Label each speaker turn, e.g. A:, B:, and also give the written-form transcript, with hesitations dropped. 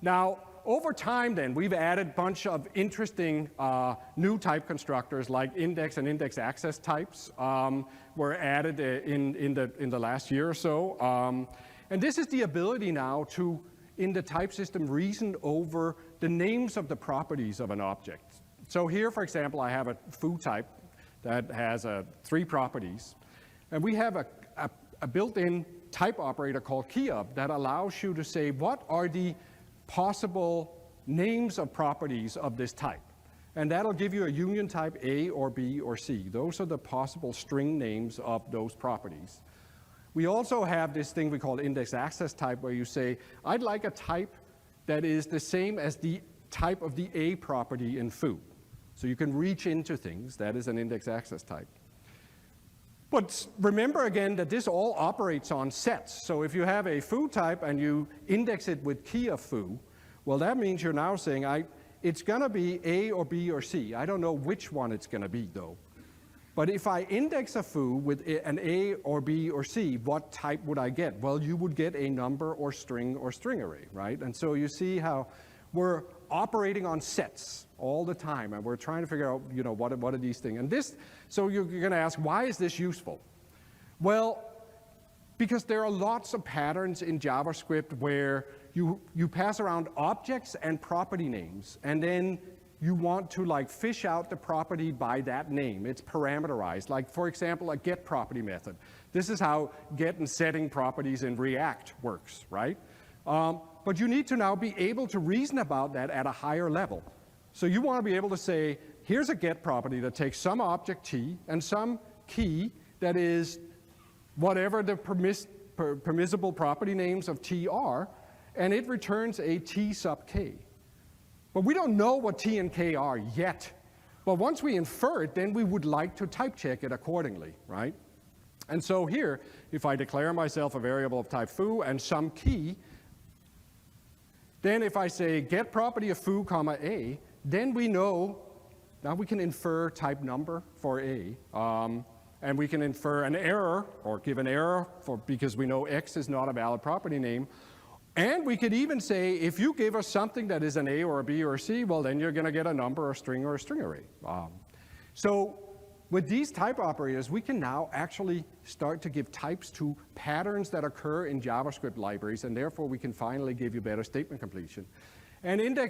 A: Now, over time then, we've added a bunch of interesting new type constructors like index and index access types were added in the last year or so. And this is the ability now to, in the type system, reason over the names of the properties of an object. So here, for example, I have a foo type that has 3 properties. And we have a built-in type operator called keyup that allows you to say what are the possible names of properties of this type. And that'll give you a union type A or B or C. Those are the possible string names of those properties. We also have this thing we call index access type where you say, I'd like a type that is the same as the type of the A property in foo. So you can reach into things. That is an index access type. But remember again that this all operates on sets. So if you have a foo type and you index it with key of foo, well, that means you're now saying it's going to be A or B or C. I don't know which one it's going to be, though. But if I index a foo with an A or B or C, what type would I get? Well, you would get a number or string array, right? And so you see how we're operating on sets all the time, and we're trying to figure out, what are these things? And this, so you're going to ask, why is this useful? Well, because there are lots of patterns in JavaScript where you pass around objects and property names, and then you want to fish out the property by that name. It's parameterized. Like, for example, a get property method. This is how get and setting properties in React works, right? But you need to now be able to reason about that at a higher level. So you want to be able to say, here's a get property that takes some object T and some key that is whatever the permissible property names of T are, and it returns a T sub K. But we don't know what T and K are yet. But once we infer it, then we would like to type check it accordingly, right? And so here, if I declare myself a variable of type foo and some key, then if I say get property of foo comma A, then we know, now we can infer type number for A, and we can infer an error, or give an error because we know X is not a valid property name. And we could even say, if you give us something that is an A or a B or a C, well, then you're going to get a number or a string array. So with these type operators, we can now actually start to give types to patterns that occur in JavaScript libraries, and therefore we can finally give you better statement completion. And index